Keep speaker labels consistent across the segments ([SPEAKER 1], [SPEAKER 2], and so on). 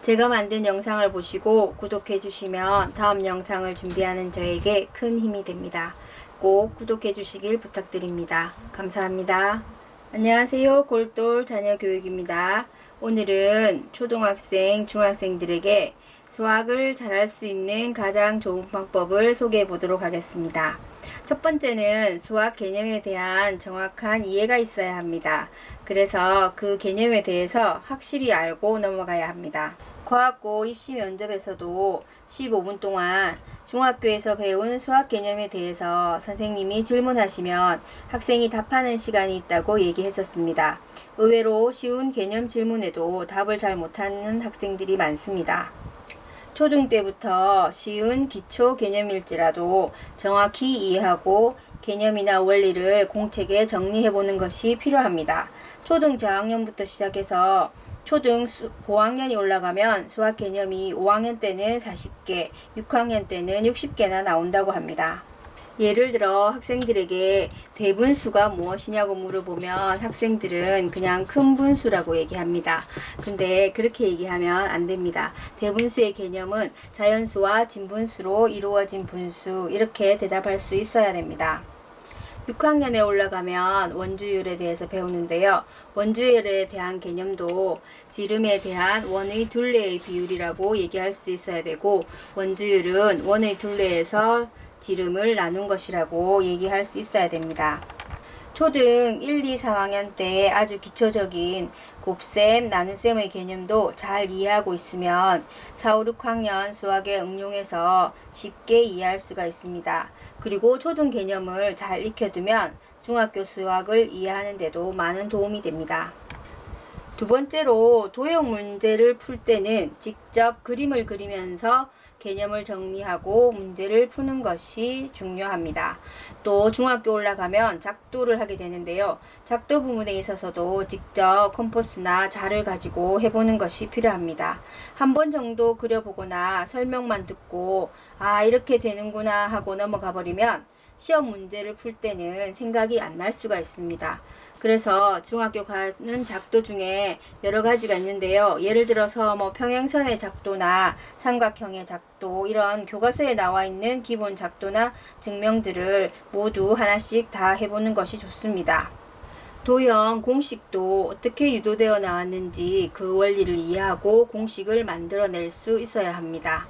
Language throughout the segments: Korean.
[SPEAKER 1] 제가 만든 영상을 보시고 구독해 주시면 다음 영상을 준비하는 저에게 큰 힘이 됩니다. 꼭 구독해 주시길 부탁드립니다. 감사합니다. 안녕하세요. 골똘 자녀교육입니다. 오늘은 초등학생, 중학생들에게 수학을 잘할 수 있는 가장 좋은 방법을 소개해 보도록 하겠습니다. 첫 번째는 수학 개념에 대한 정확한 이해가 있어야 합니다. 그래서 그 개념에 대해서 확실히 알고 넘어가야 합니다. 과학고 입시 면접에서도 15분 동안 중학교에서 배운 수학 개념에 대해서 선생님이 질문하시면 학생이 답하는 시간이 있다고 얘기했었습니다. 의외로 쉬운 개념 질문에도 답을 잘 못하는 학생들이 많습니다. 초등 때부터 쉬운 기초 개념일지라도 정확히 이해하고 개념이나 원리를 공책에 정리해보는 것이 필요합니다. 초등 저학년부터 시작해서 초등 고학년이 올라가면 수학 개념이 5학년 때는 40개, 6학년 때는 60개나 나온다고 합니다. 예를 들어 학생들에게 대분수가 무엇이냐고 물어보면 학생들은 그냥 큰 분수라고 얘기합니다. 근데 그렇게 얘기하면 안 됩니다. 대분수의 개념은 자연수와 진분수로 이루어진 분수, 이렇게 대답할 수 있어야 됩니다. 6학년에 올라가면 원주율에 대해서 배우는데요. 원주율에 대한 개념도 지름에 대한 원의 둘레의 비율이라고 얘기할 수 있어야 되고, 원주율은 원의 둘레에서 지름을 나눈 것이라고 얘기할 수 있어야 됩니다. 초등 1, 2, 3학년 때 아주 기초적인 곱셈, 나눗셈의 개념도 잘 이해하고 있으면 4, 5, 6학년 수학에 응용해서 쉽게 이해할 수가 있습니다. 그리고 초등 개념을 잘 익혀두면 중학교 수학을 이해하는 데도 많은 도움이 됩니다. 두 번째로 도형 문제를 풀 때는 직접 그림을 그리면서 개념을 정리하고 문제를 푸는 것이 중요합니다. 또 중학교 올라가면 작도를 하게 되는데요. 작도 부분에 있어서도 직접 컴퍼스나 자를 가지고 해보는 것이 필요합니다. 한 번 정도 그려보거나 설명만 듣고 아, 이렇게 되는구나 하고 넘어가 버리면 시험 문제를 풀 때는 생각이 안 날 수가 있습니다. 그래서 중학교 가는 작도 중에 여러 가지가 있는데요. 예를 들어서 평행선의 작도나 삼각형의 작도, 이런 교과서에 나와 있는 기본 작도나 증명들을 모두 하나씩 다 해보는 것이 좋습니다. 도형 공식도 어떻게 유도되어 나왔는지 그 원리를 이해하고 공식을 만들어낼 수 있어야 합니다.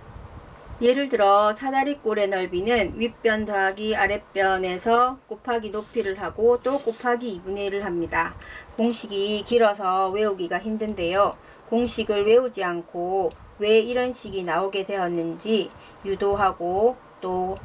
[SPEAKER 1] 예를 들어 사다리꼴의 넓이는 윗변 더하기 아랫변에서 곱하기 높이를 하고 또 곱하기 2분의 1을 합니다. 공식이 길어서 외우기가 힘든데요. 공식을 외우지 않고 왜 이런 식이 나오게 되었는지 유도하고 또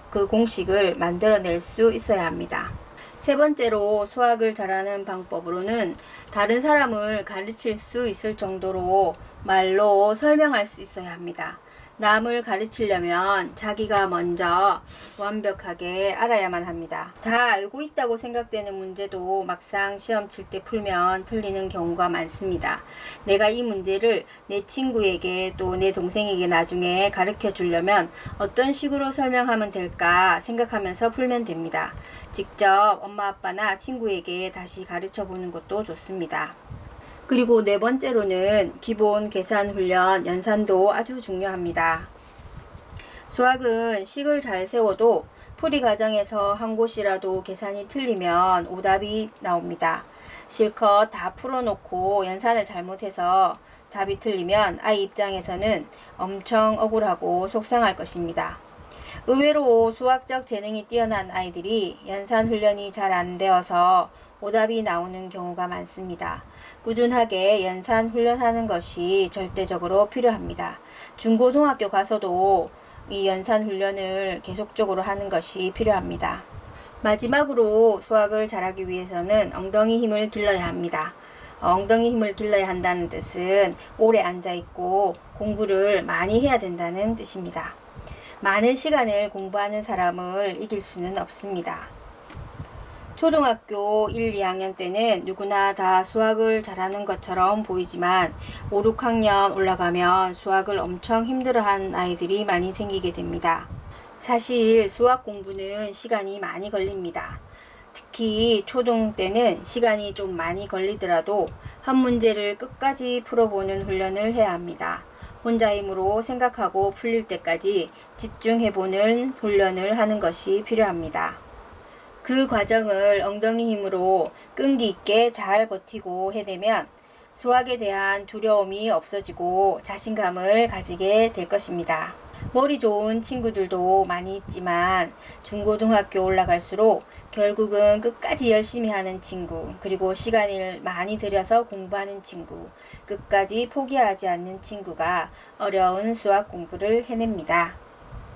[SPEAKER 1] 그 공식을 만들어낼 수 있어야 합니다. 세 번째로 수학을 잘하는 방법으로는 다른 사람을 가르칠 수 있을 정도로 말로 설명할 수 있어야 합니다. 남을 가르치려면 자기가 먼저 완벽하게 알아야만 합니다. 다 알고 있다고 생각되는 문제도 막상 시험 칠 때 풀면 틀리는 경우가 많습니다. 내가 이 문제를 내 친구에게 또 내 동생에게 나중에 가르쳐 주려면 어떤 식으로 설명하면 될까 생각하면서 풀면 됩니다. 직접 엄마 아빠나 친구에게 다시 가르쳐 보는 것도 좋습니다. 그리고 네 번째로는 기본 계산 훈련, 연산도 아주 중요합니다. 수학은 식을 잘 세워도 풀이 과정에서 한 곳이라도 계산이 틀리면 오답이 나옵니다. 실컷 다 풀어놓고 연산을 잘못해서 답이 틀리면 아이 입장에서는 엄청 억울하고 속상할 것입니다. 의외로 수학적 재능이 뛰어난 아이들이 연산 훈련이 잘 안 되어서 오답이 나오는 경우가 많습니다. 꾸준하게 연산 훈련하는 것이 절대적으로 필요합니다. 중고등학교 가서도 이 연산 훈련을 계속적으로 하는 것이 필요합니다. 마지막으로 수학을 잘하기 위해서는 엉덩이 힘을 길러야 합니다. 엉덩이 힘을 길러야 한다는 뜻은 오래 앉아있고 공부를 많이 해야 된다는 뜻입니다. 많은 시간을 공부하는 사람을 이길 수는 없습니다. 초등학교 1, 2학년 때는 누구나 다 수학을 잘하는 것처럼 보이지만 5, 6학년 올라가면 수학을 엄청 힘들어하는 아이들이 많이 생기게 됩니다. 사실 수학 공부는 시간이 많이 걸립니다. 특히 초등 때는 시간이 좀 많이 걸리더라도 한 문제를 끝까지 풀어보는 훈련을 해야 합니다. 혼자 힘으로 생각하고 풀릴 때까지 집중해보는 훈련을 하는 것이 필요합니다. 그 과정을 엉덩이 힘으로 끈기 있게 잘 버티고 해내면 수학에 대한 두려움이 없어지고 자신감을 가지게 될 것입니다. 머리 좋은 친구들도 많이 있지만 중고등학교 올라갈수록 결국은 끝까지 열심히 하는 친구, 그리고 시간을 많이 들여서 공부하는 친구, 끝까지 포기하지 않는 친구가 어려운 수학 공부를 해냅니다.